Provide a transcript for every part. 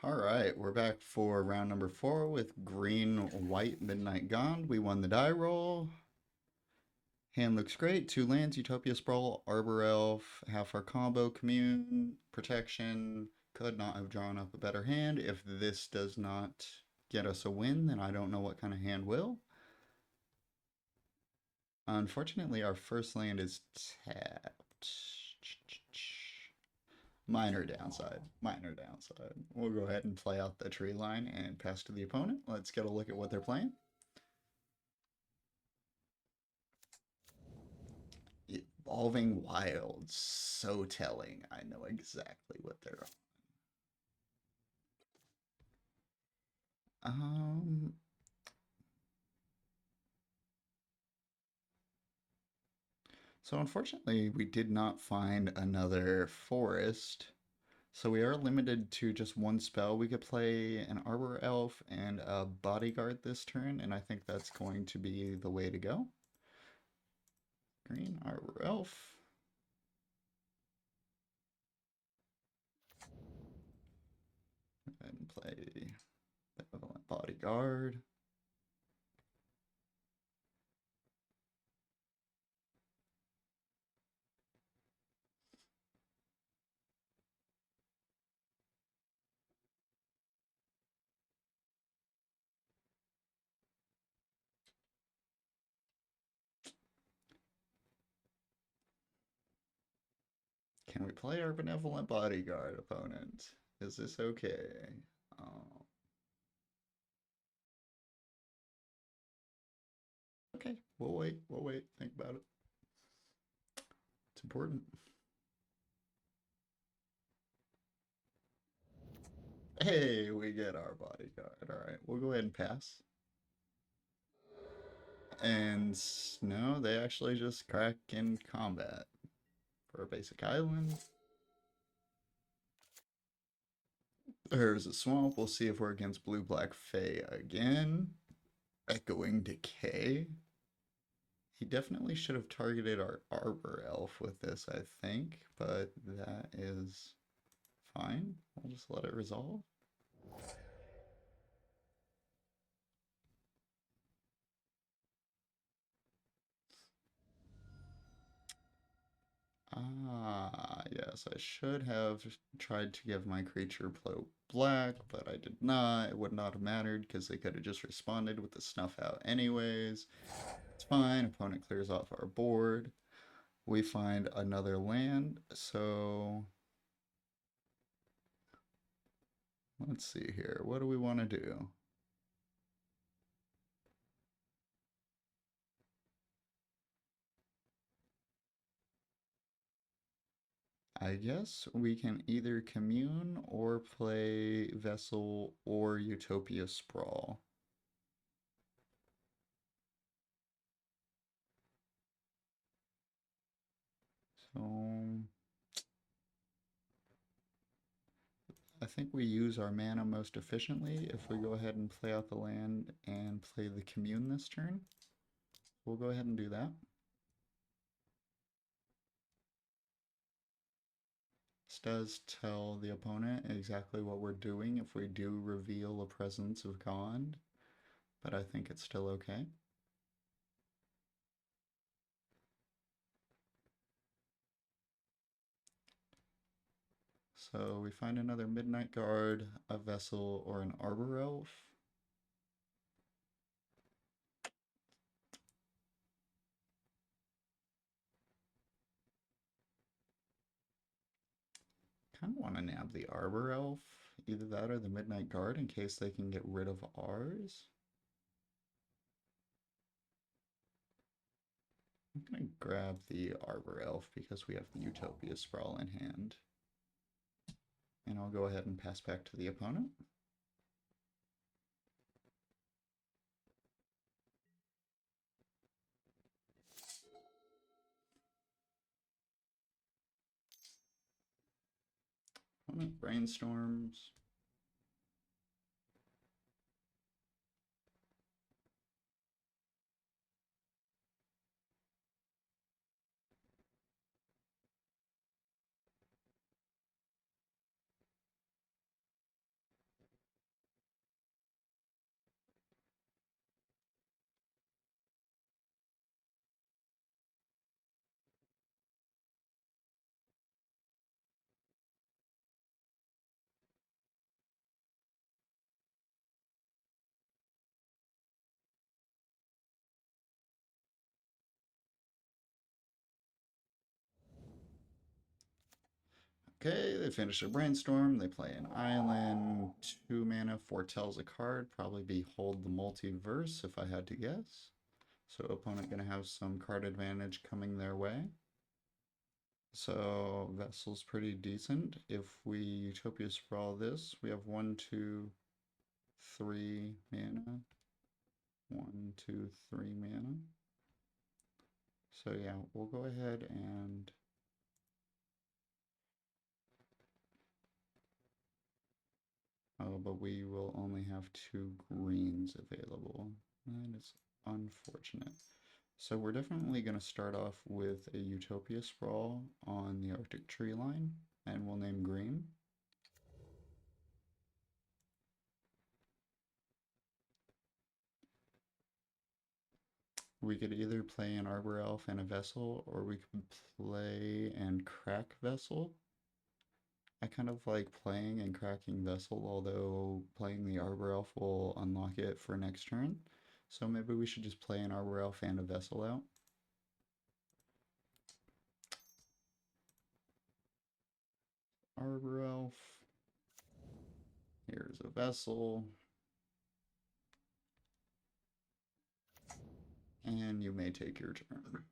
All right, we're back for round number 4 with green, white, midnight gone. We won the die roll. Hand looks great. 2 lands, Utopia Sprawl, Arbor Elf, half our combo, Commune, Protection. Could not have drawn up a better hand. If this does not get us a win, then I don't know what kind of hand will. Unfortunately, our first land is tapped. Minor downside. Minor downside. We'll go ahead and play out the tree line and pass to the opponent. Let's get a look at what they're playing. Evolving Wilds. So telling. I know exactly what they're on. So unfortunately, we did not find another forest. So we are limited to just one spell. We could play an Arbor Elf and a Bodyguard this turn, and I think that's going to be the way to go. Green Arbor Elf. And play Benevolent Bodyguard. Can we play our Benevolent Bodyguard, opponent? Is this okay? Oh. Okay, we'll wait. We'll wait. Think about it. It's important. Hey, we get our bodyguard. All right, we'll go ahead and pass. And no, they actually just crack in combat for a basic island. There's a swamp. We'll see if we're against Blue Black Fae again. Echoing Decay. He definitely should have targeted our Arbor Elf with this, I think, but that is fine. We'll just let it resolve. Ah, yes, I should have tried to give my creature black, but I did not. It would not have mattered because they could have just responded with the snuff out anyways. It's fine. Opponent clears off our board. We find another land, so let's see here. What do we want to do? I guess we can either commune or play Vessel or Utopia Sprawl. So I think we use our mana most efficiently if we go ahead and play out the land and play the commune this turn. We'll go ahead and do that. This does tell the opponent exactly what we're doing if we do reveal a presence of Gond, but I think it's still okay. So we find another Midnight Guard, a Vessel, or an Arbor Elf. Kind of want to nab the Arbor Elf, either that or the Midnight Guard in case they can get rid of ours. I'm going to grab the Arbor Elf because we have the Utopia Sprawl in hand. And I'll go ahead and pass back to the opponent. Opponent brainstorms. Okay, they finish a brainstorm. They play an island, 2 mana, foretells a card. Probably Behold the Multiverse if I had to guess. So opponent gonna have some card advantage coming their way. So Vessel's pretty decent. If we Utopia Sprawl this, we have 1, 2, 3 mana. 1, 2, 3 mana. So yeah, we'll go ahead and oh, but we will only have 2 greens available. That is unfortunate. So we're definitely going to start off with a Utopia Sprawl on the Arctic tree line, and we'll name green. We could either play an Arbor Elf and a Vessel, or we could play and crack Vessel. I kind of like playing and cracking Vessel, although playing the Arbor Elf will unlock it for next turn. So maybe we should just play an Arbor Elf and a Vessel out. Arbor Elf. Here's a Vessel. And you may take your turn.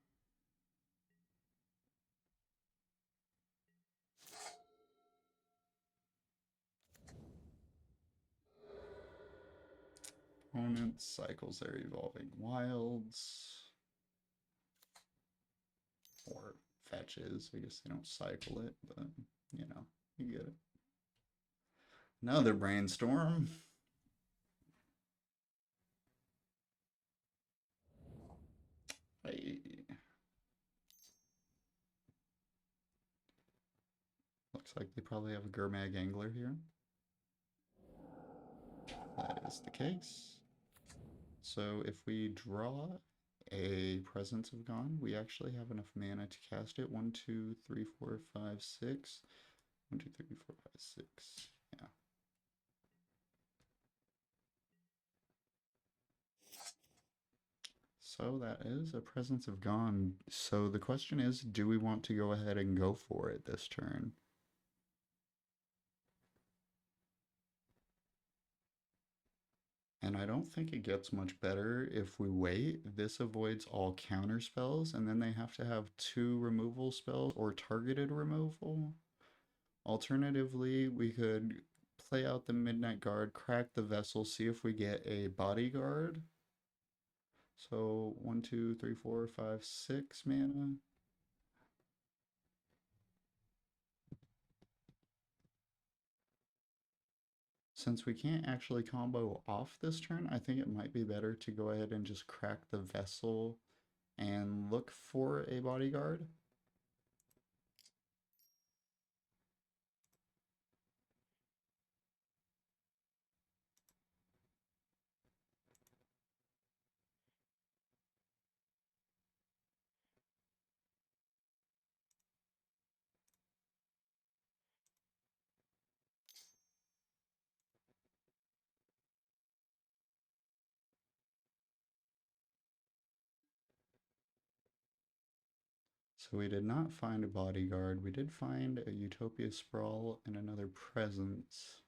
Opponent cycles their Evolving Wilds. Or fetches. I guess they don't cycle it, but you know, you get it. Another brainstorm. Hey. Looks like they probably have a Gurmag Angler here. That is the case. So if we draw a Presence of Gone, we actually have enough mana to cast it. 1, 2, 3, 4, 5, 6. 1, 2, 3, 4, 5, 6. Yeah. So that is a Presence of Gone. So the question is, do we want to go ahead and go for it this turn? And I don't think it gets much better if we wait. This avoids all counter spells, and then they have to have 2 removal spells or targeted removal. Alternatively, we could play out the Midnight Guard, crack the Vessel, see if we get a Bodyguard. So 1, 2, 3, 4, 5, 6 mana. Since we can't actually combo off this turn, I think it might be better to go ahead and just crack the Vessel and look for a Bodyguard. So we did not find a Bodyguard. We did find a Utopia Sprawl and another Presence.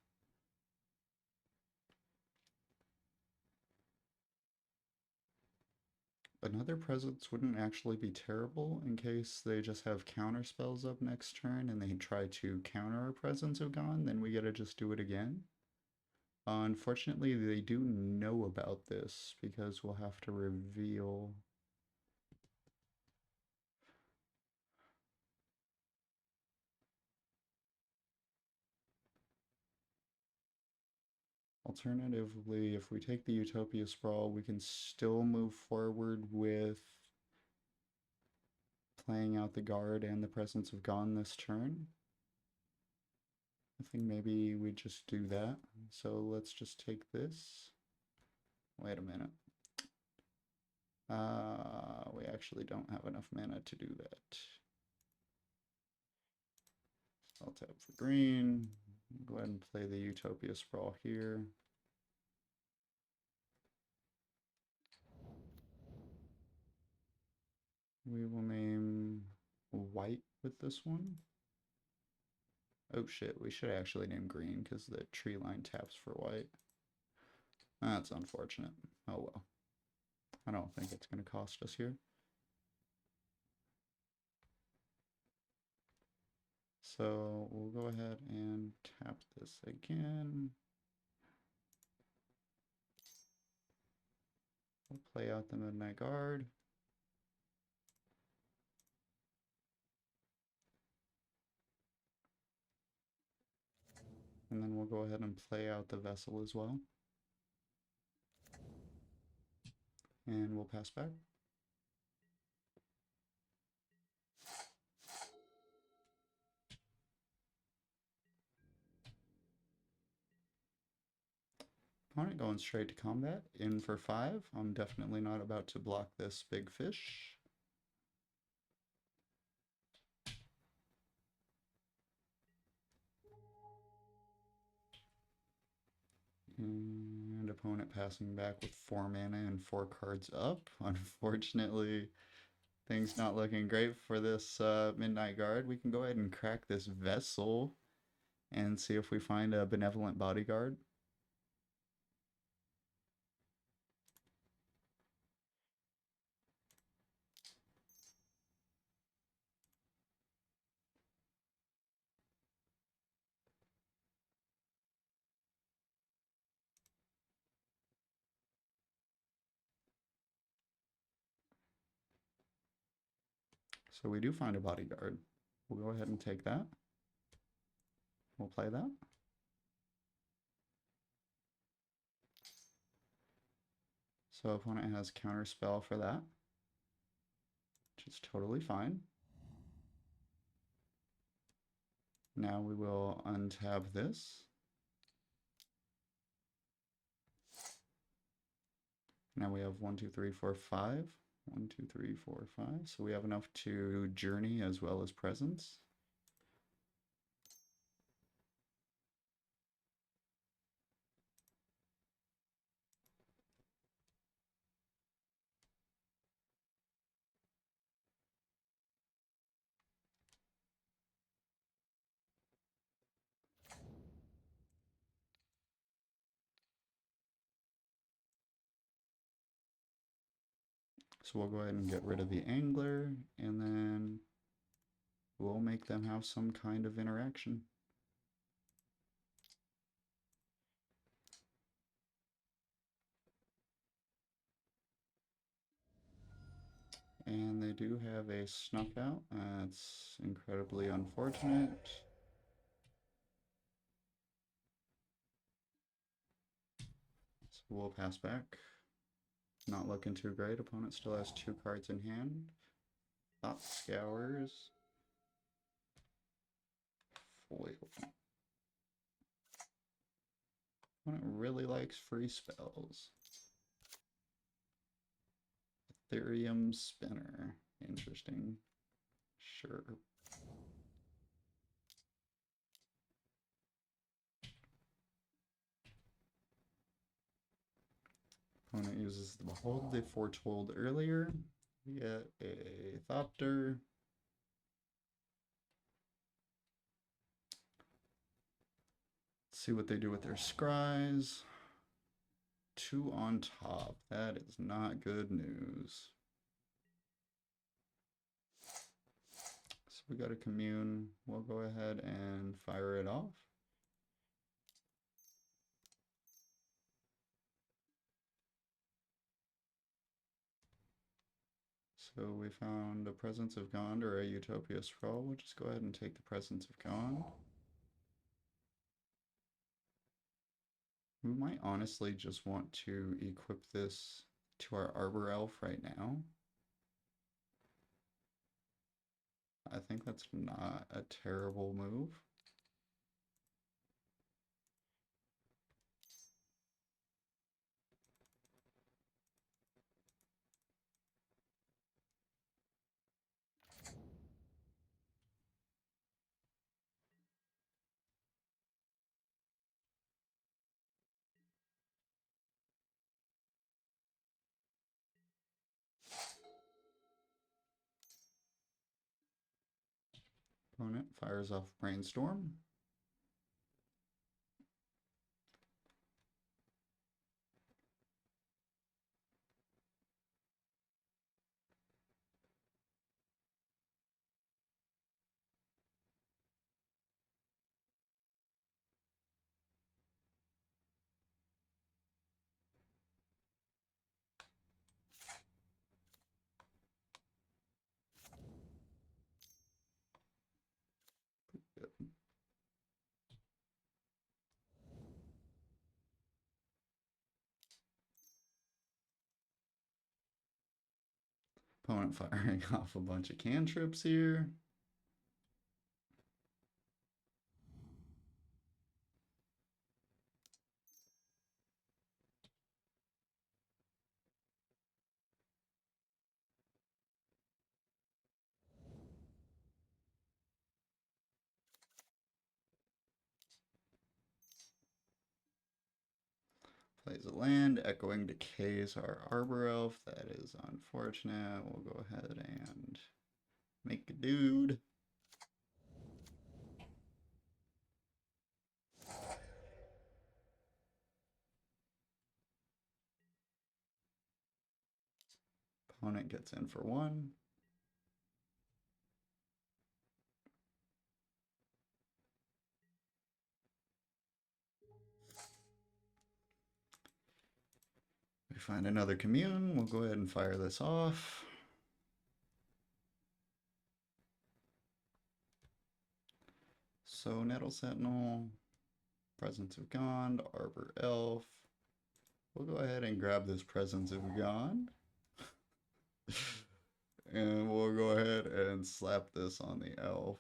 Another Presence wouldn't actually be terrible in case they just have counter spells up next turn and they try to counter a Presence of Gone, then we gotta just do it again. Unfortunately, they do know about this because we'll have to reveal. Alternatively, if we take the Utopia Sprawl, we can still move forward with playing out the Guard and the Presence of Gone this turn. I think maybe we just do that. So let's just take this. Wait a minute. We actually don't have enough mana to do that. I'll tap for green. Go ahead and play the Utopia Sprawl here. We will name white with this one. Oh shit, we should actually name green because the tree line taps for white. That's unfortunate. Oh well. I don't think it's going to cost us here. So we'll go ahead and tap this again. We'll play out the Midnight Guard. And then we'll go ahead and play out the Vessel as well. And we'll pass back. Opponent going straight to combat, in for 5. I'm definitely not about to block this big fish. And opponent passing back with 4 mana and 4 cards up. Unfortunately, things not looking great for this Midnight Guard. We can go ahead and crack this Vessel and see if we find a Benevolent Bodyguard. So we do find a Bodyguard. We'll go ahead and take that. We'll play that. So opponent has Counterspell for that, which is totally fine. Now we will untap this. Now we have 1, 2, 3, 4, 5. 1, 2, 3, 4, 5. So we have enough to journey as well as presence. So we'll go ahead and get rid of the angler, and then we'll make them have some kind of interaction. And they do have a snuck out. That's incredibly unfortunate. So we'll pass back. Not looking too great. Opponent still has 2 cards in hand. Thought Scours. Foil. Opponent really likes free spells. Ethereum Spinner. Interesting. Sure. Opponent uses the Behold they foretold earlier. We get a Thopter. Let's see what they do with their Scries. 2 on top. That is not good news. So we got a commune. We'll go ahead and fire it off. So we found a Presence of Gond or a Utopia Scroll. We'll just go ahead and take the Presence of Gond. We might honestly just want to equip this to our Arbor Elf right now. I think that's not a terrible move. Opponent fires off Brainstorm. Opponent firing off a bunch of cantrips here. Plays a land, Echoing Decays our Arbor Elf. That is unfortunate. We'll go ahead and make a dude. Opponent gets in for 1. We find another commune. We'll go ahead and fire this off. So Nettle Sentinel, Presence of Gond, Arbor Elf. We'll go ahead and grab this Presence of Gond. And we'll go ahead and slap this on the elf.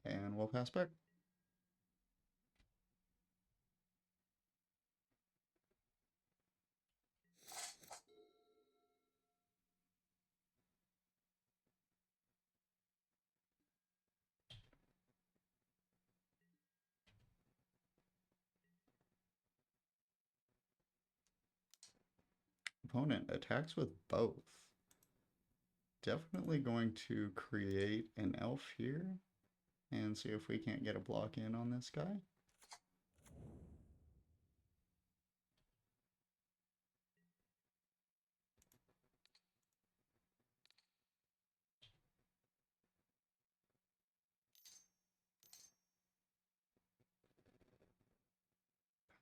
And we'll pass back. Opponent attacks with both. Definitely going to create an elf here and see if we can't get a block in on this guy.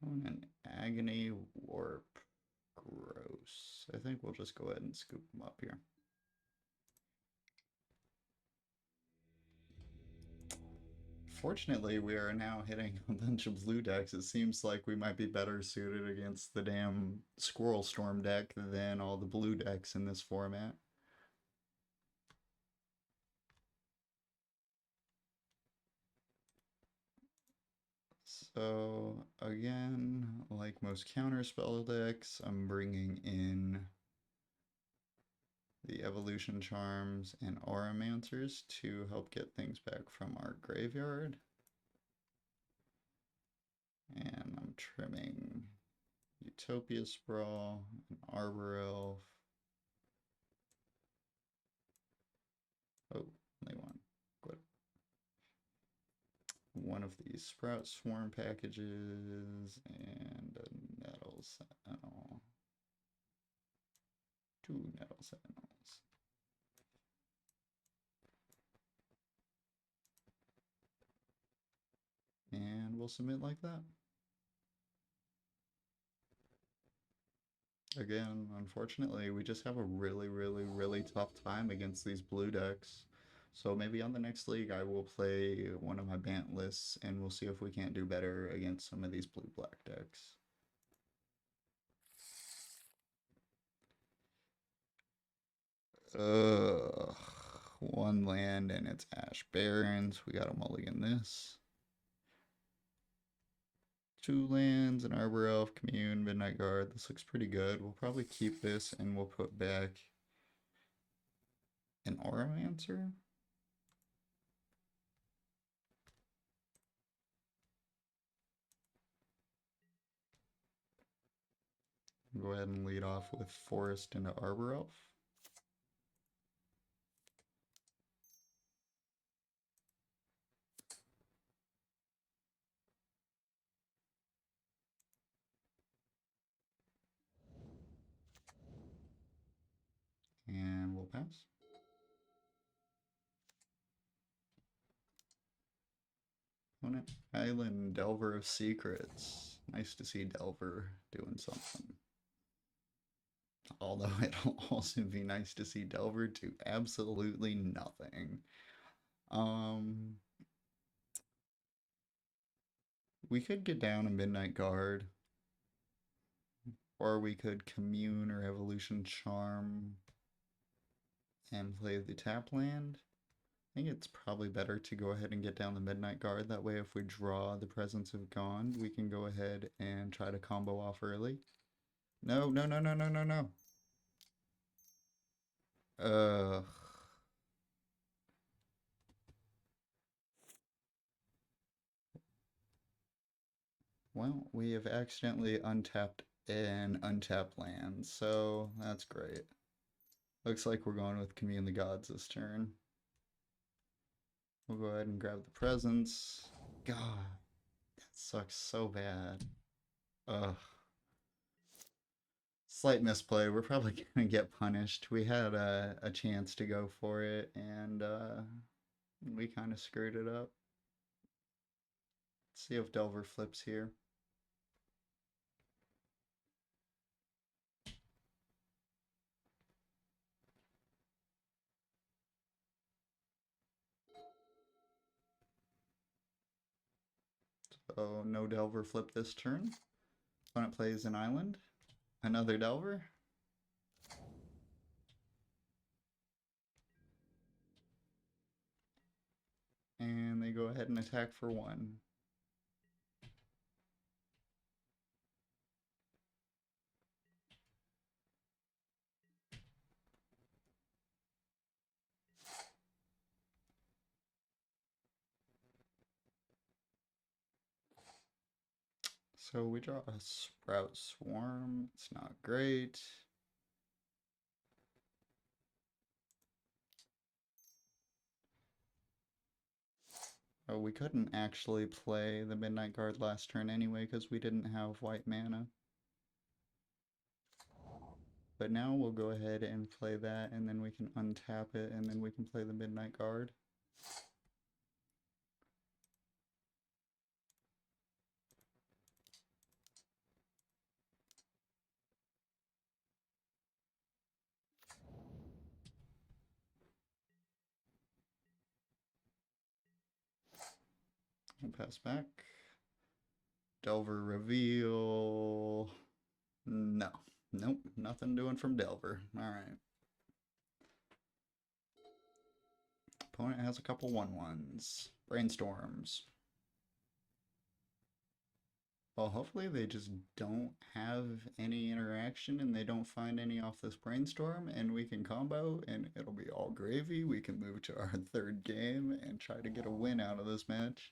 Opponent Agony Warp. Gross. I think we'll just go ahead and scoop them up here. Fortunately, we are now hitting a bunch of blue decks. It seems like we might be better suited against the damn Squirrel Storm deck than all the blue decks in this format. So, again, like most counterspell decks, I'm bringing in the Evolution Charms and Auramancers to help get things back from our graveyard. And I'm trimming Utopia Sprawl, an Arbor Elf. Oh, only one. Good. One of these Sprout Swarm packages and a Nettle Sentinel. 2 Nettle Sentinels. And we'll submit like that. Again, unfortunately, we just have a really tough time against these blue decks. So maybe on the next league, I will play one of my Bant lists, and we'll see if we can't do better against some of these blue-black decks. Ugh. 1 land, and it's Ash Barrens. We gotta mulligan this. 2 lands, an Arbor Elf, Commune, Midnight Guard. This looks pretty good. We'll probably keep this, and we'll put back an Auramancer. Go ahead and lead off with Forest into Arbor Elf. And we'll pass. Opponent Island, Delver of Secrets. Nice to see Delver doing something. Although it'll also be nice to see Delver do absolutely nothing. Um, we could get down a Midnight Guard, or we could Commune or Evolution Charm and play the tap land. I think it's probably better to go ahead and get down the Midnight Guard. That way, if we draw the Presence of Gone, we can go ahead and try to combo off early. No, no, no, no, no, no, no. Ugh. Well, we have accidentally untapped an untapped land, so that's great. Looks like we're going with Commune the Gods this turn. We'll go ahead and grab the presents. God, that sucks so bad. Ugh. Slight misplay. We're probably gonna get punished. We had a chance to go for it, and we kind of screwed it up. Let's see if Delver flips here. So no Delver flip this turn. Opponent plays an island. Another Delver. And they go ahead and attack for 1. So we draw a Sprout Swarm. It's not great. Oh, we couldn't actually play the Midnight Guard last turn anyway because we didn't have white mana. But now we'll go ahead and play that, and then we can untap it, and then we can play the Midnight Guard. We'll pass back. Delver reveal. No. Nope. Nothing doing from Delver. Alright. Opponent has a couple 1/1s. Brainstorms. Well, hopefully they just don't have any interaction and they don't find any off this brainstorm and we can combo and it'll be all gravy. We can move to our 3rd game and try to get a win out of this match.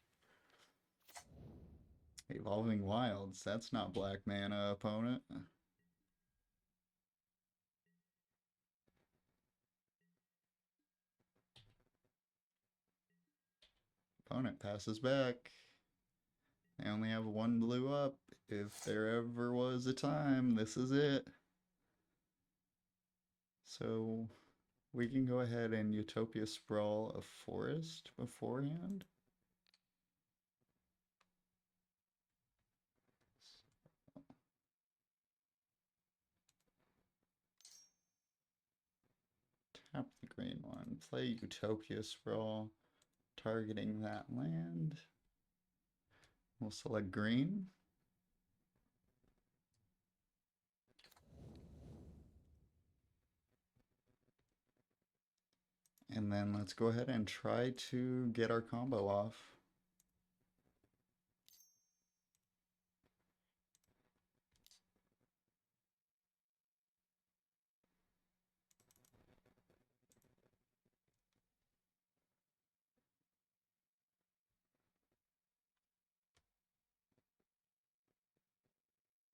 Evolving Wilds, that's not black mana, opponent. Opponent passes back. They only have 1 blue up. If there ever was a time, this is it. So we can go ahead and Utopia Sprawl a forest beforehand. Tap the green one. Play Utopia Sprawl, targeting that land. We'll select green. And then let's go ahead and try to get our combo off.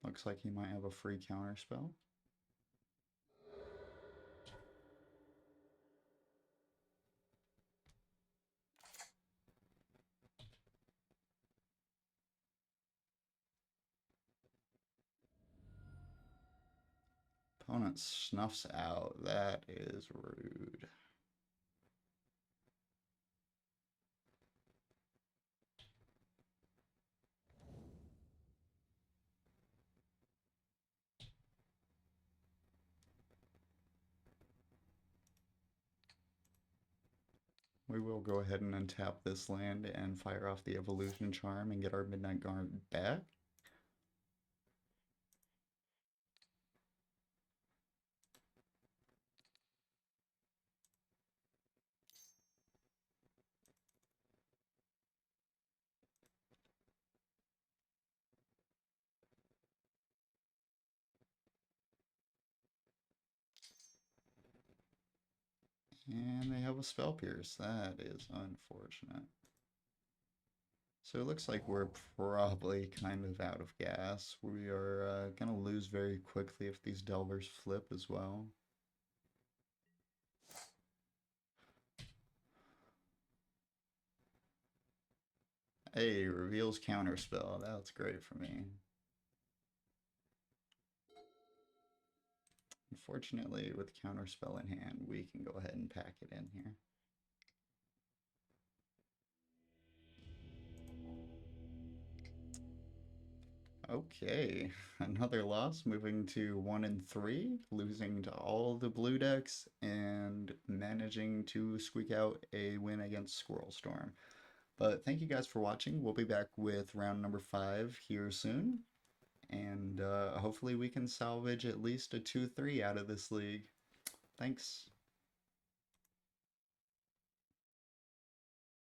Looks like he might have a free counter spell. Opponent snuffs out. That is rude. We will go ahead and untap this land and fire off the Evolution Charm and get our Midnight Guard back. And they have a Spell Pierce. That is unfortunate. So it looks like we're probably kind of out of gas. We are going to lose very quickly if these Delvers flip as well. Hey, reveals Counterspell. That's great for me. Unfortunately, with Counterspell in hand, we can go ahead and pack it in here. Okay, another loss, moving to 1-3, losing to all the blue decks and managing to squeak out a win against Squirrel Storm. But thank you guys for watching. We'll be back with round number 5 here soon, and hopefully we can salvage at least a 2-3 out of this league. Thanks.